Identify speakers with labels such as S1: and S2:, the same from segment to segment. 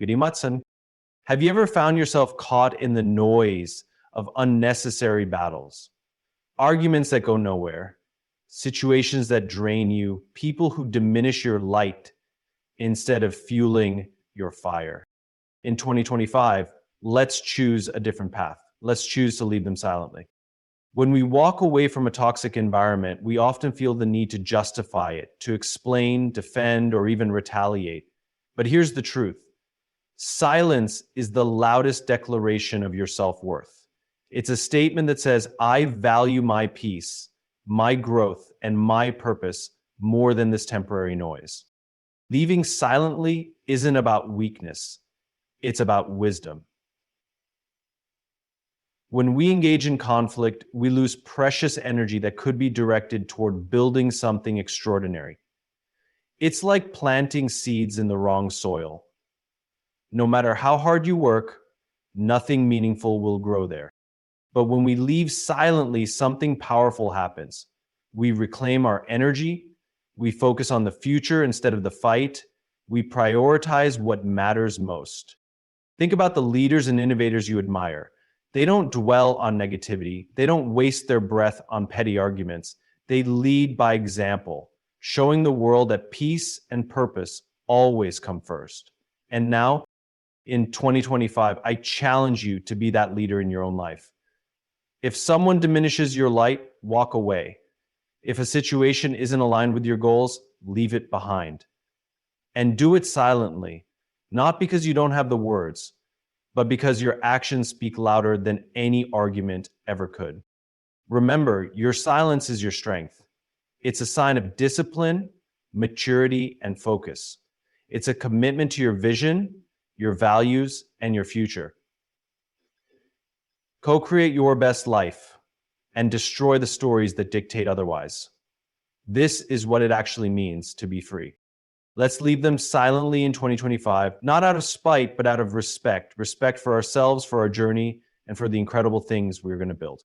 S1: Matson. Have you ever found yourself caught in the noise of unnecessary battles? Arguments that go nowhere, situations that drain you, people who diminish your light instead of fueling your fire. In 2025, let's choose a different path. Let's choose to leave them silently. When we walk away from a toxic environment, we often feel the need to justify it, to explain, defend, or even retaliate. But here's the truth. Silence is the loudest declaration of your self-worth. It's a statement that says, I value my peace, my growth, and my purpose more than this temporary noise. Leaving silently isn't about weakness. It's about wisdom. When we engage in conflict, we lose precious energy that could be directed toward building something extraordinary. It's like planting seeds in the wrong soil. No matter how hard you work, nothing meaningful will grow there. But when we leave silently, something powerful happens. We reclaim our energy, we focus on the future instead of the fight, we prioritize what matters most. Think about the leaders and innovators you admire. They don't dwell on negativity. They don't waste their breath on petty arguments. They lead by example, showing the world that peace and purpose always come first. And now, in 2025, I challenge you to be that leader in your own life. If someone diminishes your light, walk away. If a situation isn't aligned with your goals, leave it behind. And do it silently, not because you don't have the words, but because your actions speak louder than any argument ever could. Remember, your silence is your strength. It's a sign of discipline, maturity, and focus. It's a commitment to your vision, your values, and your future. Co-create your best life and destroy the stories that dictate otherwise. This is what it actually means to be free. Let's leave them silently in 2025, not out of spite, but out of respect. Respect for ourselves, for our journey, and for the incredible things we're going to build.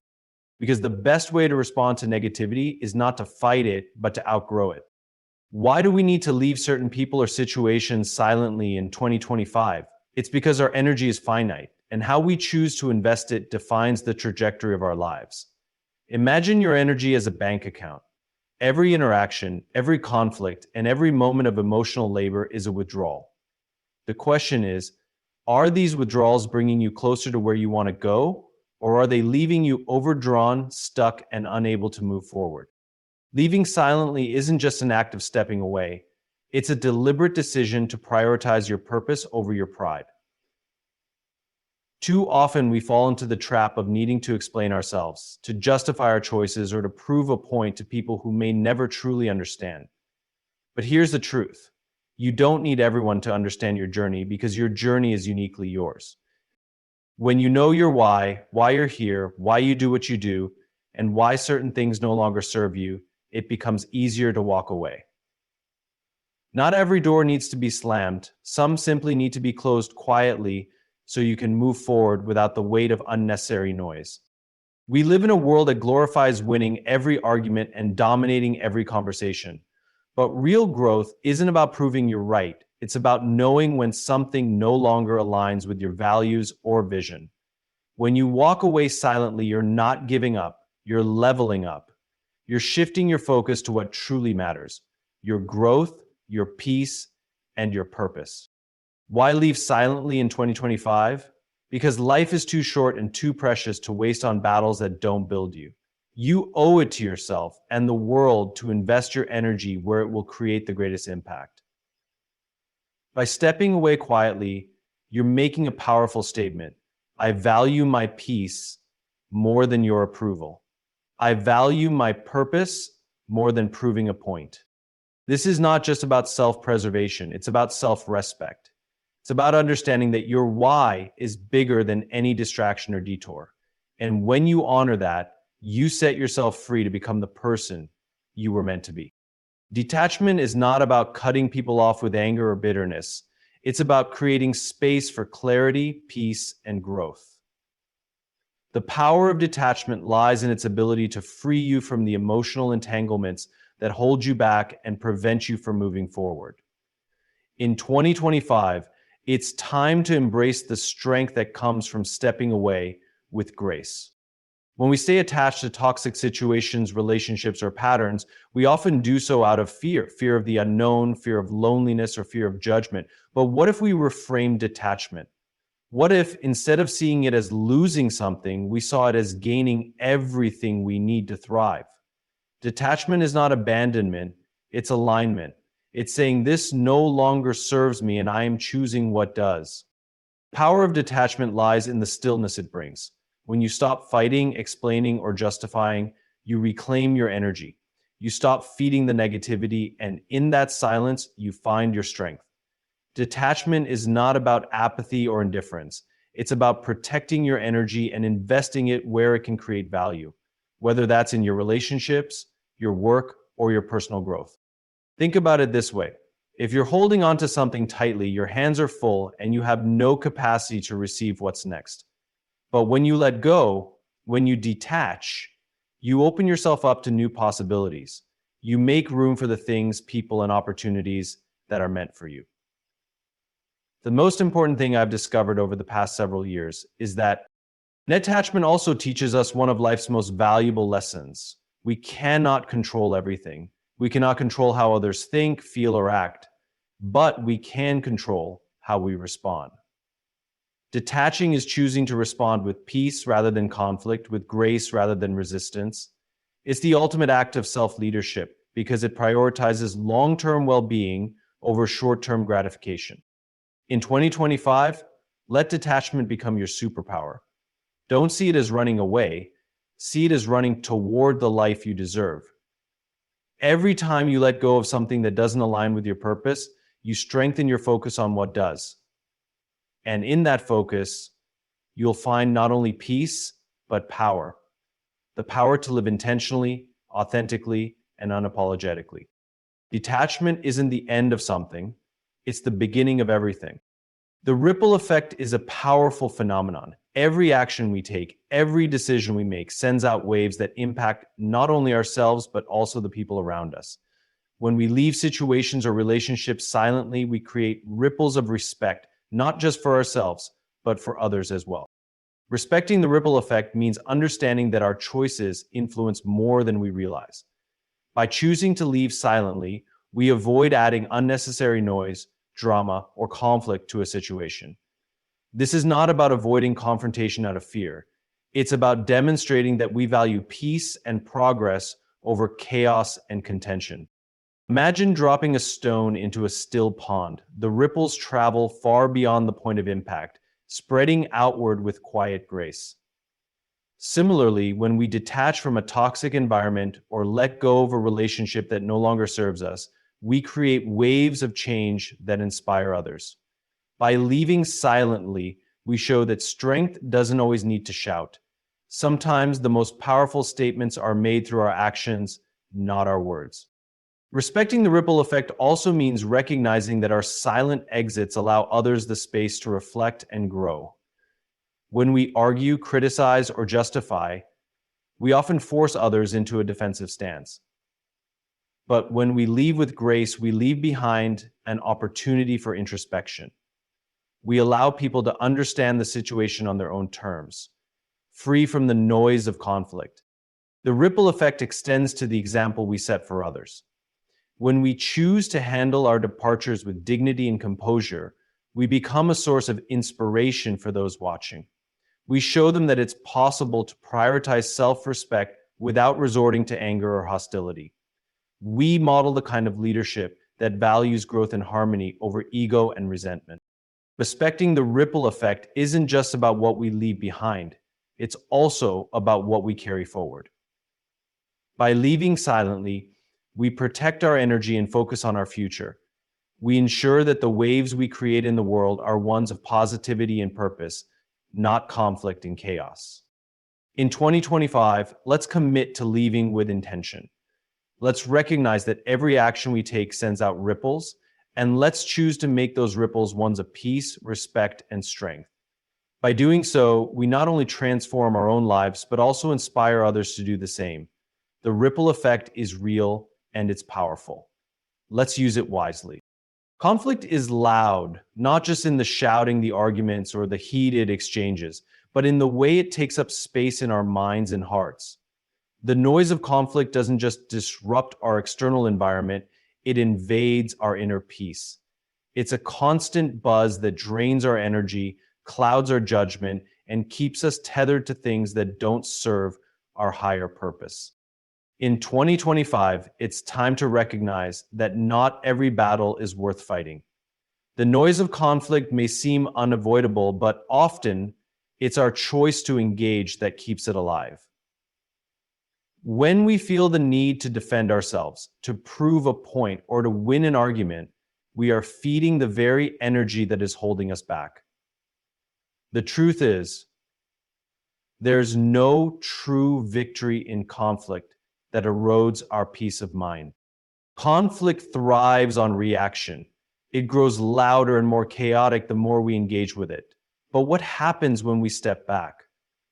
S1: Because the best way to respond to negativity is not to fight it, but to outgrow it. Why do we need to leave certain people or situations silently in 2025? It's because our energy is finite, and how we choose to invest it defines the trajectory of our lives. Imagine your energy as a bank account. Every interaction, every conflict, and every moment of emotional labor is a withdrawal. The question is, are these withdrawals bringing you closer to where you want to go, or are they leaving you overdrawn, stuck, and unable to move forward? Leaving silently isn't just an act of stepping away. It's a deliberate decision to prioritize your purpose over your pride. Too often we fall into the trap of needing to explain ourselves, to justify our choices, or to prove a point to people who may never truly understand. But here's the truth. You don't need everyone to understand your journey because your journey is uniquely yours. When you know your why you're here, why you do what you do, and why certain things no longer serve you, it becomes easier to walk away. Not every door needs to be slammed. Some simply need to be closed quietly so you can move forward without the weight of unnecessary noise. We live in a world that glorifies winning every argument and dominating every conversation. But real growth isn't about proving you're right. It's about knowing when something no longer aligns with your values or vision. When you walk away silently, you're not giving up. You're leveling up. You're shifting your focus to what truly matters: your growth, your peace, and your purpose. Why leave silently in 2025? Because life is too short and too precious to waste on battles that don't build you. You owe it to yourself and the world to invest your energy where it will create the greatest impact. By stepping away quietly, you're making a powerful statement. I value my peace more than your approval. I value my purpose more than proving a point. This is not just about self-preservation, it's about self-respect. It's about understanding that your why is bigger than any distraction or detour. And when you honor that, you set yourself free to become the person you were meant to be. Detachment is not about cutting people off with anger or bitterness. It's about creating space for clarity, peace, and growth. The power of detachment lies in its ability to free you from the emotional entanglements that hold you back and prevent you from moving forward. In 2025, It's time to embrace the strength that comes from stepping away with grace. When we stay attached to toxic situations, relationships, or patterns, we often do so out of fear of the unknown, fear of loneliness, or fear of judgment. But what if we reframe detachment? What if instead of seeing it as losing something, we saw it as gaining everything we need to thrive? Detachment is not abandonment, it's alignment. It's saying this no longer serves me and I am choosing what does. Power of detachment lies in the stillness it brings. When you stop fighting, explaining, or justifying, you reclaim your energy. You stop feeding the negativity, and in that silence, you find your strength. Detachment is not about apathy or indifference. It's about protecting your energy and investing it where it can create value, whether that's in your relationships, your work, or your personal growth. Think about it this way. If you're holding on to something tightly, your hands are full and you have no capacity to receive what's next. But when you let go, when you detach, you open yourself up to new possibilities. You make room for the things, people, and opportunities that are meant for you. The most important thing I've discovered over the past several years is that detachment also teaches us one of life's most valuable lessons. We cannot control everything. We cannot control how others think, feel, or act, but we can control how we respond. Detaching is choosing to respond with peace rather than conflict, with grace rather than resistance. It's the ultimate act of self-leadership because it prioritizes long-term well-being over short-term gratification. In 2025, let detachment become your superpower. Don't see it as running away. See it as running toward the life you deserve. Every time you let go of something that doesn't align with your purpose, you strengthen your focus on what does. And in that focus, you'll find not only peace, but power. The power to live intentionally, authentically, and unapologetically. Detachment isn't the end of something, it's the beginning of everything. The ripple effect is a powerful phenomenon. Every action we take, every decision we make sends out waves that impact not only ourselves, but also the people around us. When we leave situations or relationships silently, we create ripples of respect, not just for ourselves, but for others as well. Respecting the ripple effect means understanding that our choices influence more than we realize. By choosing to leave silently, we avoid adding unnecessary noise, drama, or conflict to a situation. This is not about avoiding confrontation out of fear. It's about demonstrating that we value peace and progress over chaos and contention. Imagine dropping a stone into a still pond. The ripples travel far beyond the point of impact, spreading outward with quiet grace. Similarly, when we detach from a toxic environment or let go of a relationship that no longer serves us, we create waves of change that inspire others. By leaving silently, we show that strength doesn't always need to shout. Sometimes the most powerful statements are made through our actions, not our words. Respecting the ripple effect also means recognizing that our silent exits allow others the space to reflect and grow. When we argue, criticize, or justify, we often force others into a defensive stance. But when we leave with grace, we leave behind an opportunity for introspection. We allow people to understand the situation on their own terms, free from the noise of conflict. The ripple effect extends to the example we set for others. When we choose to handle our departures with dignity and composure, we become a source of inspiration for those watching. We show them that it's possible to prioritize self-respect without resorting to anger or hostility. We model the kind of leadership that values growth and harmony over ego and resentment. Respecting the ripple effect isn't just about what we leave behind. It's also about what we carry forward. By leaving silently, we protect our energy and focus on our future. We ensure that the waves we create in the world are ones of positivity and purpose, not conflict and chaos. In 2025, let's commit to leaving with intention. Let's recognize that every action we take sends out ripples, and let's choose to make those ripples ones of peace, respect, and strength. By doing so, we not only transform our own lives, but also inspire others to do the same. The ripple effect is real and it's powerful. Let's use it wisely. Conflict is loud, not just in the shouting, the arguments, or the heated exchanges, but in the way it takes up space in our minds and hearts. The noise of conflict doesn't just disrupt our external environment, it invades our inner peace. It's a constant buzz that drains our energy, clouds our judgment, and keeps us tethered to things that don't serve our higher purpose. In 2025, it's time to recognize that not every battle is worth fighting. The noise of conflict may seem unavoidable, but often it's our choice to engage that keeps it alive. When we feel the need to defend ourselves, to prove a point, or to win an argument, we are feeding the very energy that is holding us back. The truth is, there's no true victory in conflict that erodes our peace of mind. Conflict thrives on reaction. It grows louder and more chaotic the more we engage with it. But what happens when we step back?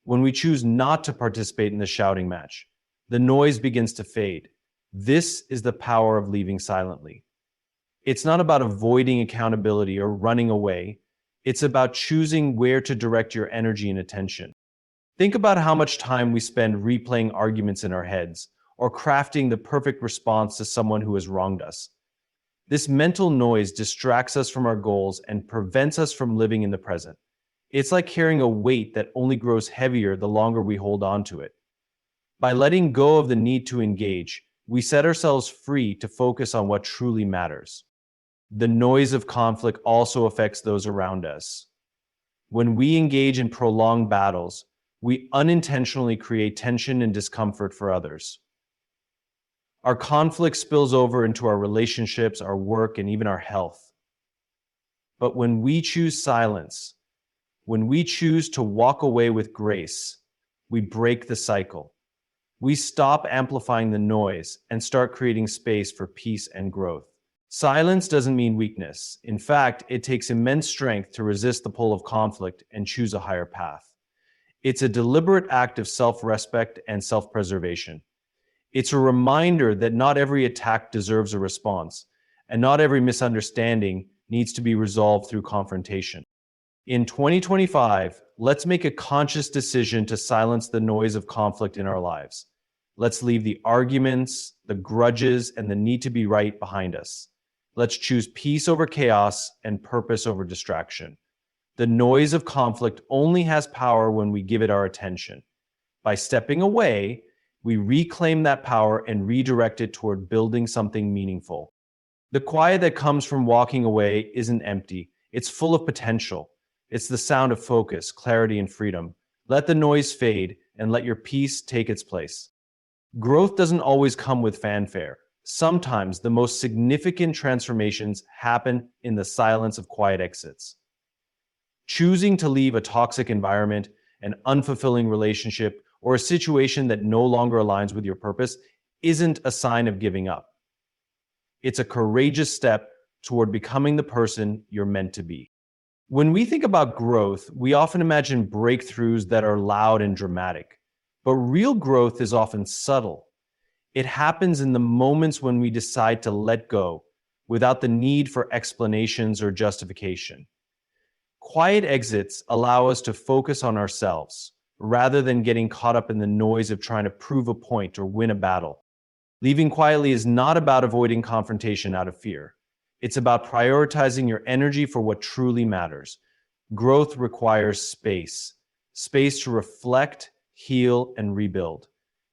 S1: When we choose not to participate in the shouting match? The noise begins to fade. This is the power of leaving silently. It's not about avoiding accountability or running away. It's about choosing where to direct your energy and attention. Think about how much time we spend replaying arguments in our heads or crafting the perfect response to someone who has wronged us. This mental noise distracts us from our goals and prevents us from living in the present. It's like carrying a weight that only grows heavier the longer we hold on to it. By letting go of the need to engage, we set ourselves free to focus on what truly matters. The noise of conflict also affects those around us. When we engage in prolonged battles, we unintentionally create tension and discomfort for others. Our conflict spills over into our relationships, our work, and even our health. But when we choose silence, when we choose to walk away with grace, we break the cycle. We stop amplifying the noise and start creating space for peace and growth. Silence doesn't mean weakness. In fact, it takes immense strength to resist the pull of conflict and choose a higher path. It's a deliberate act of self-respect and self-preservation. It's a reminder that not every attack deserves a response, and not every misunderstanding needs to be resolved through confrontation. In 2025, let's make a conscious decision to silence the noise of conflict in our lives. Let's leave the arguments, the grudges, and the need to be right behind us. Let's choose peace over chaos and purpose over distraction. The noise of conflict only has power when we give it our attention. By stepping away, we reclaim that power and redirect it toward building something meaningful. The quiet that comes from walking away isn't empty. It's full of potential. It's the sound of focus, clarity, and freedom. Let the noise fade and let your peace take its place. Growth doesn't always come with fanfare. Sometimes the most significant transformations happen in the silence of quiet exits. Choosing to leave a toxic environment, an unfulfilling relationship, or a situation that no longer aligns with your purpose isn't a sign of giving up. It's a courageous step toward becoming the person you're meant to be. When we think about growth, we often imagine breakthroughs that are loud and dramatic. But real growth is often subtle. It happens in the moments when we decide to let go without the need for explanations or justification. Quiet exits allow us to focus on ourselves, rather than getting caught up in the noise of trying to prove a point or win a battle. Leaving quietly is not about avoiding confrontation out of fear. It's about prioritizing your energy for what truly matters. Growth requires space. Space to reflect, heal, and rebuild.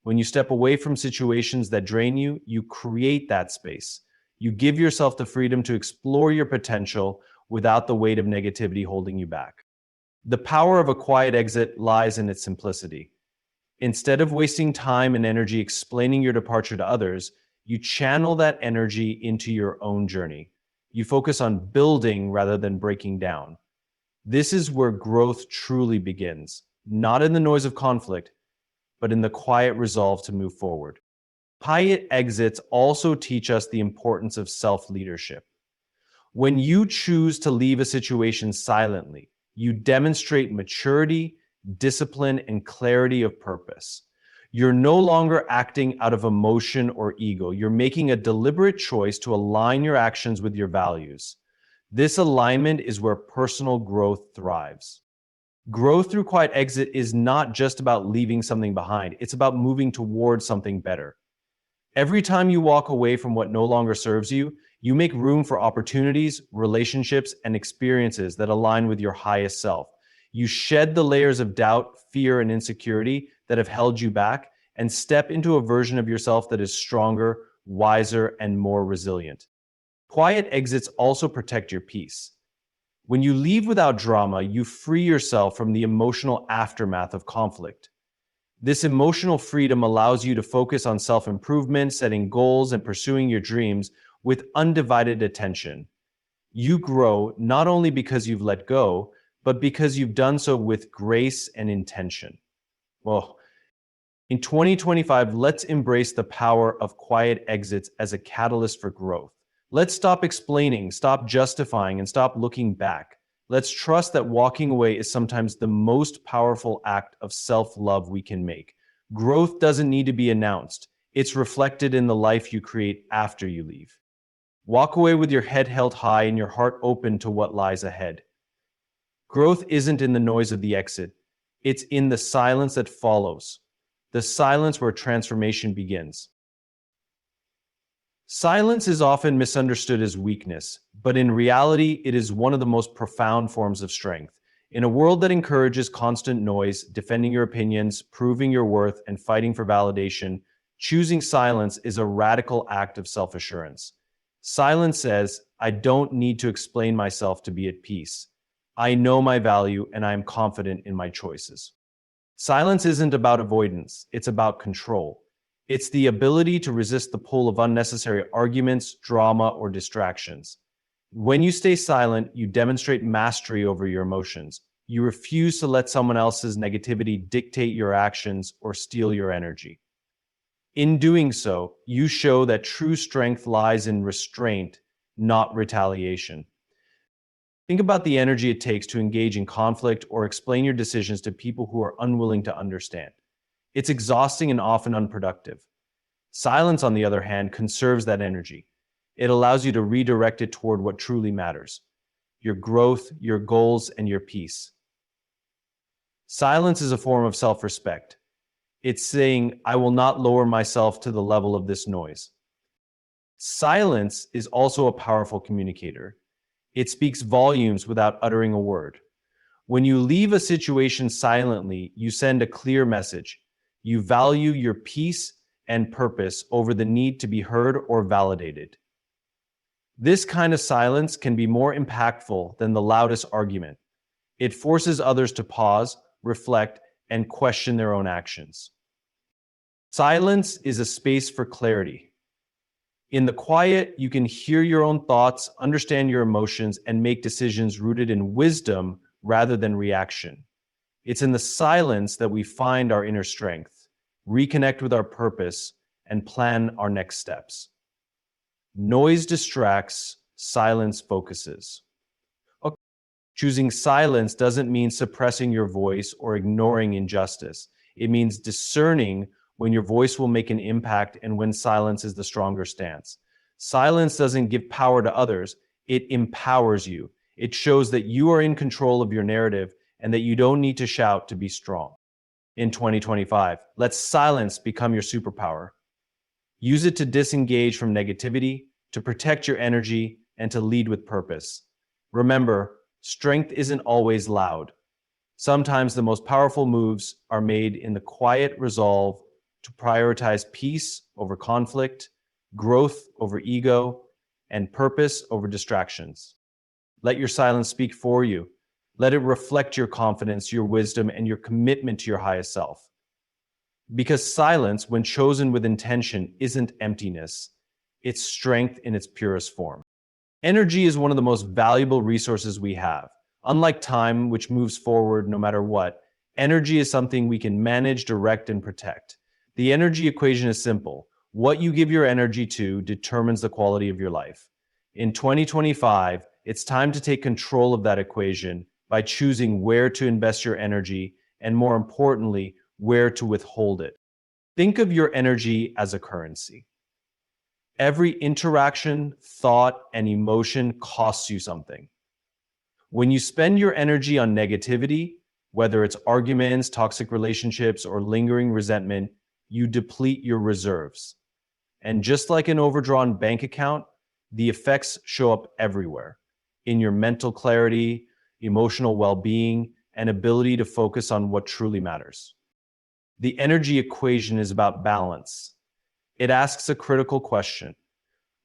S1: When you step away from situations that drain you, you create that space. You give yourself the freedom to explore your potential without the weight of negativity holding you back. The power of a quiet exit lies in its simplicity. Instead of wasting time and energy explaining your departure to others, you channel that energy into your own journey. You focus on building rather than breaking down. This is where growth truly begins, not in the noise of conflict, but in the quiet resolve to move forward. Quiet exits also teach us the importance of self-leadership. When you choose to leave a situation silently, you demonstrate maturity, discipline, and clarity of purpose. You're no longer acting out of emotion or ego. You're making a deliberate choice to align your actions with your values. This alignment is where personal growth thrives. Growth through quiet exit is not just about leaving something behind, it's about moving towards something better. Every time you walk away from what no longer serves you, you make room for opportunities, relationships, and experiences that align with your highest self. You shed the layers of doubt, fear, and insecurity that have held you back and step into a version of yourself that is stronger, wiser, and more resilient. Quiet exits also protect your peace. When you leave without drama, you free yourself from the emotional aftermath of conflict. This emotional freedom allows you to focus on self-improvement, setting goals, and pursuing your dreams with undivided attention. You grow not only because you've let go, but because you've done so with grace and intention. Well, in 2025, let's embrace the power of quiet exits as a catalyst for growth. Let's stop explaining, stop justifying, and stop looking back. Let's trust that walking away is sometimes the most powerful act of self-love we can make. Growth doesn't need to be announced. It's reflected in the life you create after you leave. Walk away with your head held high and your heart open to what lies ahead. Growth isn't in the noise of the exit. It's in the silence that follows. The silence where transformation begins. Silence is often misunderstood as weakness, but in reality, it is one of the most profound forms of strength. In a world that encourages constant noise, defending your opinions, proving your worth, and fighting for validation, choosing silence is a radical act of self-assurance. Silence says, I don't need to explain myself to be at peace. I know my value and I am confident in my choices. Silence isn't about avoidance, it's about control. It's the ability to resist the pull of unnecessary arguments, drama, or distractions. When you stay silent, you demonstrate mastery over your emotions. You refuse to let someone else's negativity dictate your actions or steal your energy. In doing so, you show that true strength lies in restraint, not retaliation. Think about the energy it takes to engage in conflict or explain your decisions to people who are unwilling to understand. It's exhausting and often unproductive. Silence, on the other hand, conserves that energy. It allows you to redirect it toward what truly matters: your growth, your goals, and your peace. Silence is a form of self-respect. It's saying, I will not lower myself to the level of this noise. Silence is also a powerful communicator. It speaks volumes without uttering a word. When you leave a situation silently, you send a clear message. You value your peace and purpose over the need to be heard or validated. This kind of silence can be more impactful than the loudest argument. It forces others to pause, reflect, and question their own actions. Silence is a space for clarity. In the quiet, you can hear your own thoughts, understand your emotions, and make decisions rooted in wisdom rather than reaction. It's in the silence that we find our inner strength, reconnect with our purpose, and plan our next steps. Noise distracts, silence focuses. Okay. Choosing silence doesn't mean suppressing your voice or ignoring injustice. It means discerning when your voice will make an impact and when silence is the stronger stance. Silence doesn't give power to others, it empowers you. It shows that you are in control of your narrative and that you don't need to shout to be strong. In 2025, let silence become your superpower. Use it to disengage from negativity, to protect your energy, and to lead with purpose. Remember, strength isn't always loud. Sometimes the most powerful moves are made in the quiet resolve to prioritize peace over conflict, growth over ego, and purpose over distractions. Let your silence speak for you. Let it reflect your confidence, your wisdom, and your commitment to your highest self. Because silence, when chosen with intention, isn't emptiness. It's strength in its purest form. Energy is one of the most valuable resources we have. Unlike time, which moves forward no matter what, energy is something we can manage, direct, and protect. The energy equation is simple. What you give your energy to determines the quality of your life. In 2025, it's time to take control of that equation by choosing where to invest your energy and, more importantly, where to withhold it. Think of your energy as a currency. Every interaction, thought, and emotion costs you something. When you spend your energy on negativity, whether it's arguments, toxic relationships, or lingering resentment, you deplete your reserves. And just like an overdrawn bank account, the effects show up everywhere in your mental clarity, emotional well being, and ability to focus on what truly matters. The energy equation is about balance. It asks a critical question.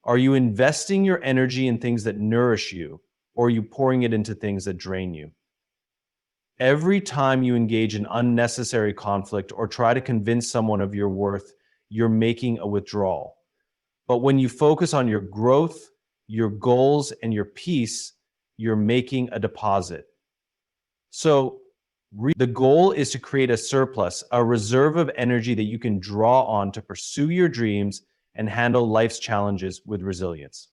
S1: Are you investing your energy in things that nourish you, or are you pouring it into things that drain you? Every time you engage in unnecessary conflict or try to convince someone of your worth, you're making a withdrawal. But when you focus on your growth, your goals, and your peace, you're making a deposit. So the goal is to create a surplus, a reserve of energy that you can draw on to pursue your dreams and handle life's challenges with resilience.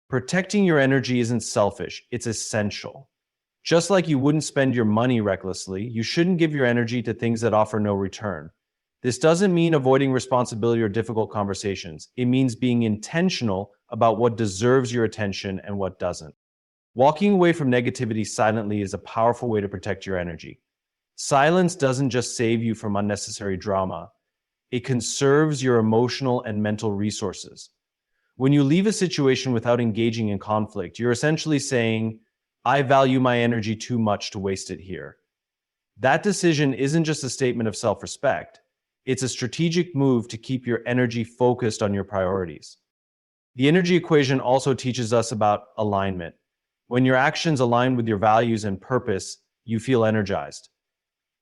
S1: Protecting your energy isn't selfish, it's essential. Just like you wouldn't spend your money recklessly, you shouldn't give your energy to things that offer no return. This doesn't mean avoiding responsibility or difficult conversations. It means being intentional about what deserves your attention and what doesn't. Walking away from negativity silently is a powerful way to protect your energy. Silence doesn't just save you from unnecessary drama, it conserves your emotional and mental resources. When you leave a situation without engaging in conflict, you're essentially saying, I value my energy too much to waste it here. That decision isn't just a statement of self-respect. It's a strategic move to keep your energy focused on your priorities. The energy equation also teaches us about alignment. When your actions align with your values and purpose, you feel energized.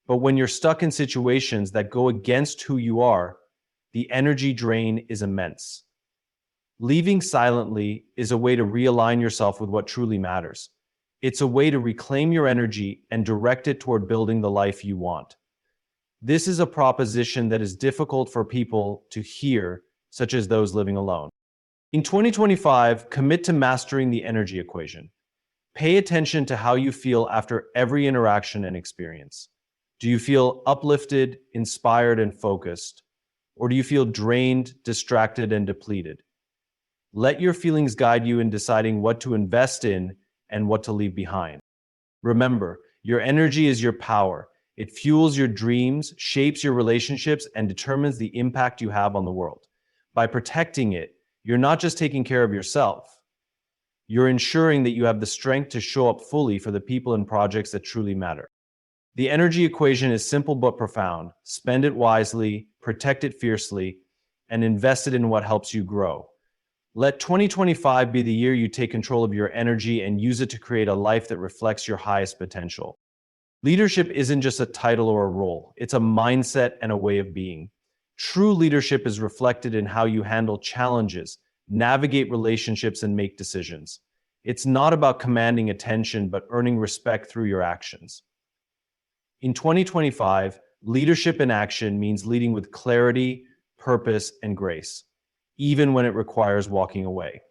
S1: But when you're stuck in situations that go against who you are, the energy drain is immense. Leaving silently is a way to realign yourself with what truly matters. It's a way to reclaim your energy and direct it toward building the life you want. This is a proposition that is difficult for people to hear, such as those living alone. In 2025, commit to mastering the energy equation. Pay attention to how you feel after every interaction and experience. Do you feel uplifted, inspired, and focused? Or do you feel drained, distracted, and depleted? Let your feelings guide you in deciding what to invest in and what to leave behind. Remember, your energy is your power. It fuels your dreams, shapes your relationships, and determines the impact you have on the world. By protecting it, you're not just taking care of yourself. You're ensuring that you have the strength to show up fully for the people and projects that truly matter. The energy equation is simple but profound. Spend it wisely, protect it fiercely, and invest it in what helps you grow. Let 2025 be the year you take control of your energy and use it to create a life that reflects your highest potential. Leadership isn't just a title or a role, it's a mindset and a way of being. True leadership is reflected in how you handle challenges, navigate relationships, and make decisions. It's not about commanding attention, but earning respect through your actions. In 2025, leadership in action means leading with clarity, purpose, and grace, even when it requires walking away.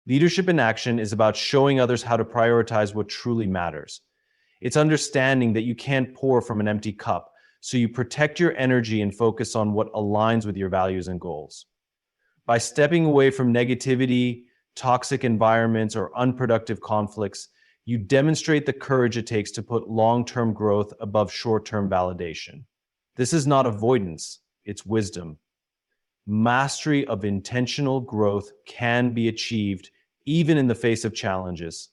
S1: Leadership in action is about showing others how to prioritize what truly matters. It's understanding that you can't pour from an empty cup, so you protect your energy and focus on what aligns with your values and goals. By stepping away from negativity, toxic environments, or unproductive conflicts, you demonstrate the courage it takes to put long-term growth above short-term validation. This is not avoidance, it's wisdom. Mastery of intentional growth can be achieved even in the face of challenges.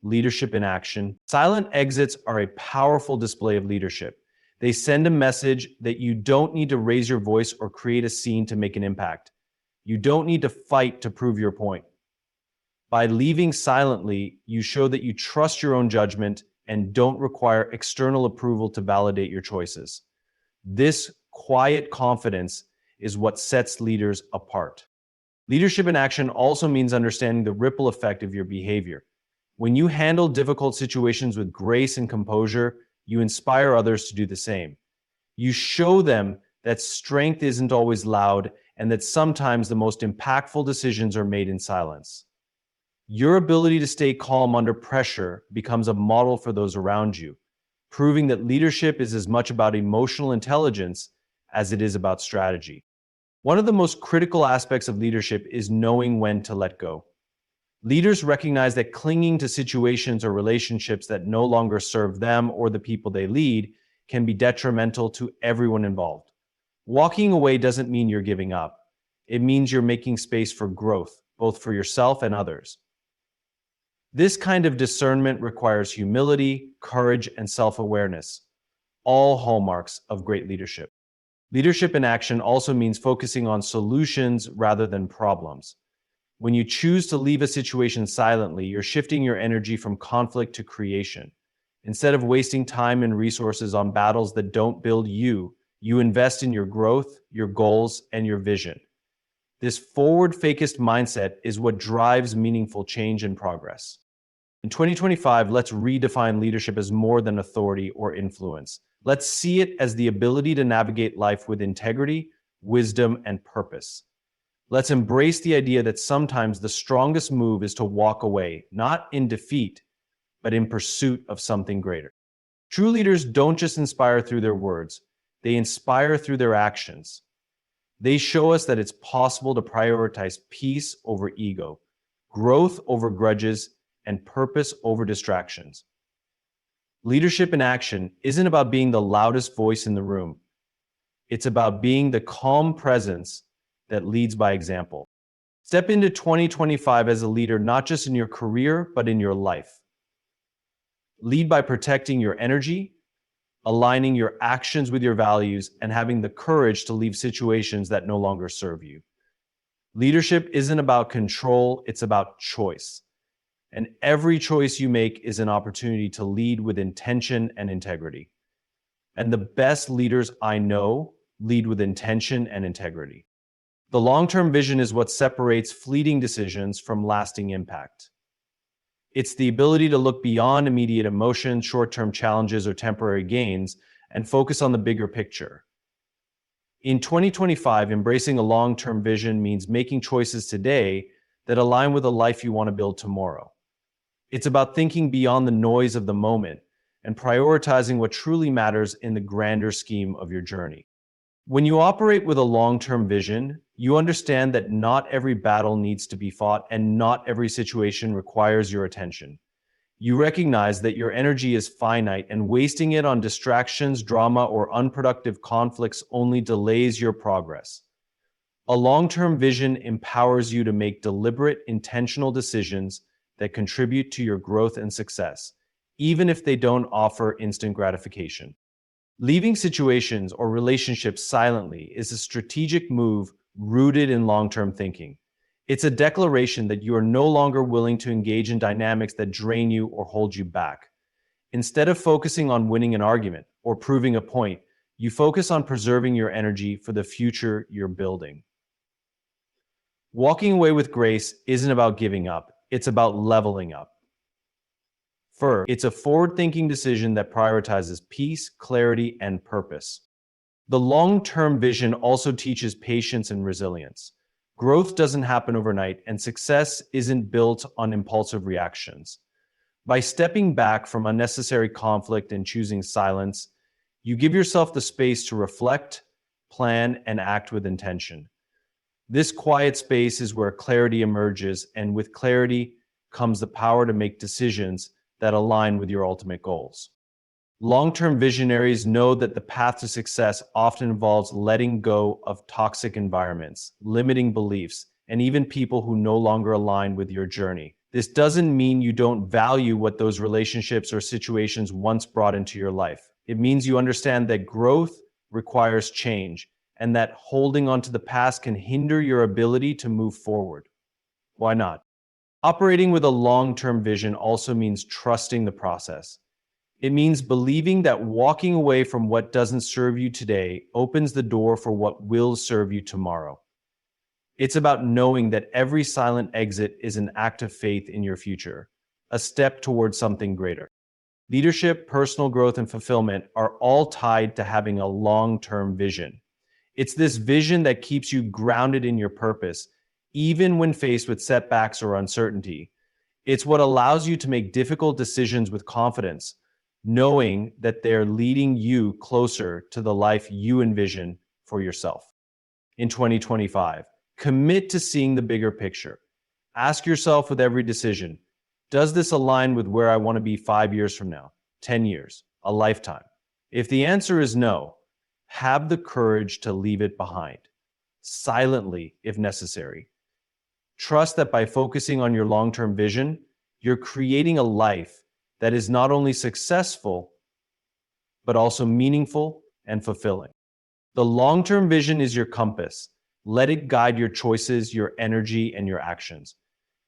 S1: Leadership in action. Silent exits are a powerful display of leadership. They send a message that you don't need to raise your voice or create a scene to make an impact. You don't need to fight to prove your point. By leaving silently, you show that you trust your own judgment and don't require external approval to validate your choices. This quiet confidence is what sets leaders apart. Leadership in action also means understanding the ripple effect of your behavior. When you handle difficult situations with grace and composure, you inspire others to do the same. You show them that strength isn't always loud and that sometimes the most impactful decisions are made in silence. Your ability to stay calm under pressure becomes a model for those around you, proving that leadership is as much about emotional intelligence as it is about strategy. One of the most critical aspects of leadership is knowing when to let go. Leaders recognize that clinging to situations or relationships that no longer serve them or the people they lead can be detrimental to everyone involved. Walking away doesn't mean you're giving up. It means you're making space for growth, both for yourself and others. This kind of discernment requires humility, courage, and self-awareness, all hallmarks of great leadership. Leadership in action also means focusing on solutions rather than problems. When you choose to leave a situation silently, you're shifting your energy from conflict to creation. Instead of wasting time and resources on battles that don't build you, you invest in your growth, your goals, and your vision. This forward-focused mindset is what drives meaningful change and progress. In 2025, let's redefine leadership as more than authority or influence. Let's see it as the ability to navigate life with integrity, wisdom, and purpose. Let's embrace the idea that sometimes the strongest move is to walk away, not in defeat, but in pursuit of something greater. True leaders don't just inspire through their words, they inspire through their actions. They show us that it's possible to prioritize peace over ego, growth over grudges, and purpose over distractions. Leadership in action isn't about being the loudest voice in the room. It's about being the calm presence that leads by example. Step into 2025 as a leader, not just in your career, but in your life. Lead by protecting your energy, aligning your actions with your values, and having the courage to leave situations that no longer serve you. Leadership isn't about control, it's about choice. And every choice you make is an opportunity to lead with intention and integrity. And the best leaders I know lead with intention and integrity. The long-term vision is what separates fleeting decisions from lasting impact. It's the ability to look beyond immediate emotions, short-term challenges, or temporary gains, and focus on the bigger picture. In 2025, embracing a long-term vision means making choices today that align with the life you want to build tomorrow. It's about thinking beyond the noise of the moment and prioritizing what truly matters in the grander scheme of your journey. When you operate with a long-term vision, you understand that not every battle needs to be fought and not every situation requires your attention. You recognize that your energy is finite and wasting it on distractions, drama, or unproductive conflicts only delays your progress. A long-term vision empowers you to make deliberate, intentional decisions that contribute to your growth and success, even if they don't offer instant gratification. Leaving situations or relationships silently is a strategic move rooted in long-term thinking. It's a declaration that you are no longer willing to engage in dynamics that drain you or hold you back. Instead of focusing on winning an argument or proving a point, you focus on preserving your energy for the future you're building. Walking away with grace isn't about giving up, it's about leveling up. First, it's a forward-thinking decision that prioritizes peace, clarity, and purpose. The long-term vision also teaches patience and resilience. Growth doesn't happen overnight, and success isn't built on impulsive reactions. By stepping back from unnecessary conflict and choosing silence, you give yourself the space to reflect, plan, and act with intention. This quiet space is where clarity emerges, and with clarity comes the power to make decisions that align with your ultimate goals. Long-term visionaries know that the path to success often involves letting go of toxic environments, limiting beliefs, and even people who no longer align with your journey. This doesn't mean you don't value what those relationships or situations once brought into your life. It means you understand that growth requires change, and that holding on to the past can hinder your ability to move forward. Why not? Operating with a long-term vision also means trusting the process. It means believing that walking away from what doesn't serve you today opens the door for what will serve you tomorrow. It's about knowing that every silent exit is an act of faith in your future, a step towards something greater. Leadership, personal growth, and fulfillment are all tied to having a long-term vision. It's this vision that keeps you grounded in your purpose, even when faced with setbacks or uncertainty. It's what allows you to make difficult decisions with confidence, knowing that they're leading you closer to the life you envision for yourself. in 2025. Commit to seeing the bigger picture. Ask yourself with every decision, does this align with where I want to be 5 years from now, 10 years, a lifetime? If the answer is no, have the courage to leave it behind, silently if necessary. Trust that by focusing on your long-term vision, you're creating a life that is not only successful, but also meaningful and fulfilling. The long-term vision is your compass. Let it guide your choices, your energy, and your actions.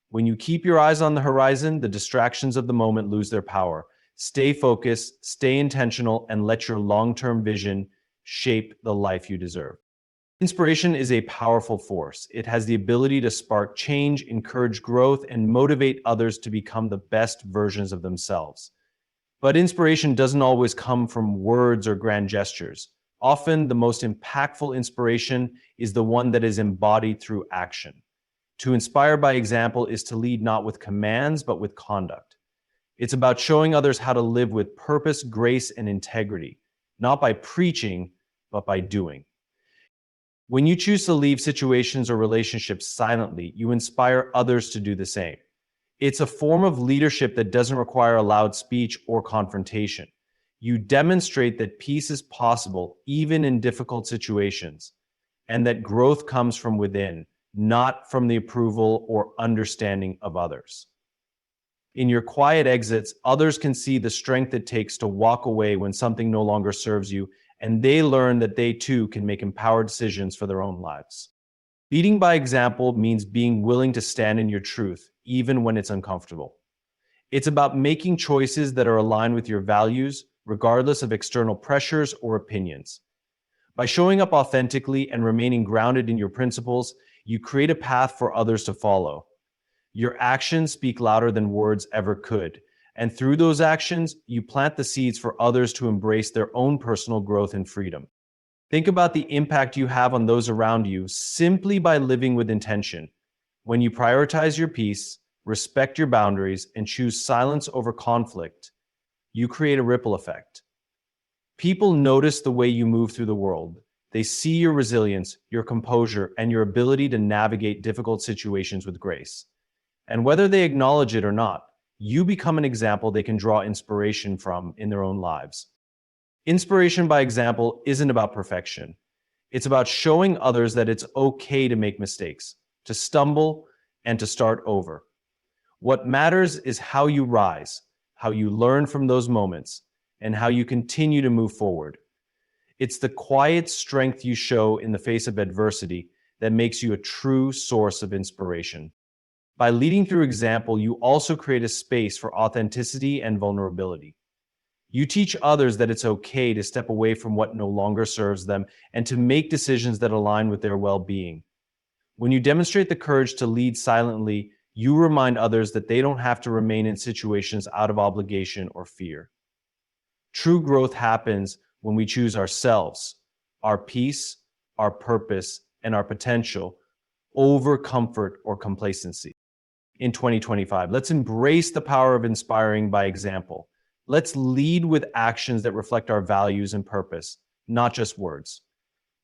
S1: When you keep your eyes on the horizon, the distractions of the moment lose their power. Stay focused, stay intentional, and let your long-term vision shape the life you deserve. Inspiration is a powerful force. It has the ability to spark change, encourage growth, and motivate others to become the best versions of themselves. But inspiration doesn't always come from words or grand gestures. Often, the most impactful inspiration is the one that is embodied through action. To inspire by example is to lead not with commands, but with conduct. It's about showing others how to live with purpose, grace, and integrity, not by preaching, but by doing. When you choose to leave situations or relationships silently, you inspire others to do the same. It's a form of leadership that doesn't require a loud speech or confrontation. You demonstrate that peace is possible even in difficult situations, and that growth comes from within, not from the approval or understanding of others. In your quiet exits, others can see the strength it takes to walk away when something no longer serves you, and they learn that they too can make empowered decisions for their own lives. Leading by example means being willing to stand in your truth, even when it's uncomfortable. It's about making choices that are aligned with your values, regardless of external pressures or opinions. By showing up authentically and remaining grounded in your principles, you create a path for others to follow. Your actions speak louder than words ever could, and through those actions, you plant the seeds for others to embrace their own personal growth and freedom. Think about the impact you have on those around you simply by living with intention. When you prioritize your peace, respect your boundaries, and choose silence over conflict, you create a ripple effect. People notice the way you move through the world. They see your resilience, your composure, and your ability to navigate difficult situations with grace. And whether they acknowledge it or not, you become an example they can draw inspiration from in their own lives. Inspiration by example isn't about perfection. It's about showing others that it's okay to make mistakes, to stumble, and to start over. What matters is how you rise, how you learn from those moments, and how you continue to move forward. It's the quiet strength you show in the face of adversity that makes you a true source of inspiration. By leading through example, you also create a space for authenticity and vulnerability. You teach others that it's okay to step away from what no longer serves them and to make decisions that align with their well-being. When you demonstrate the courage to lead silently, you remind others that they don't have to remain in situations out of obligation or fear. True growth happens when we choose ourselves, our peace, our purpose, and our potential over comfort or complacency. In 2025, let's embrace the power of inspiring by example. Let's lead with actions that reflect our values and purpose, not just words.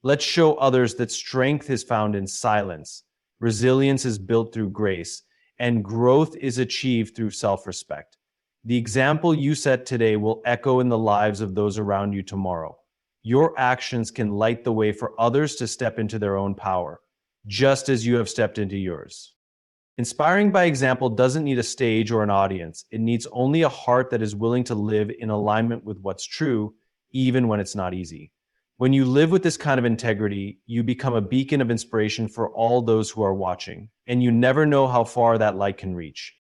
S1: Let's show others that strength is found in silence, resilience is built through grace, and growth is achieved through self-respect. The example you set today will echo in the lives of those around you tomorrow. Your actions can light the way for others to step into their own power, just as you have stepped into yours. Inspiring by example doesn't need a stage or an audience. It needs only a heart that is willing to live in alignment with what's true, even when it's not easy. When you live with this kind of integrity, you become a beacon of inspiration for all those who are watching, and you never know how far that light can reach.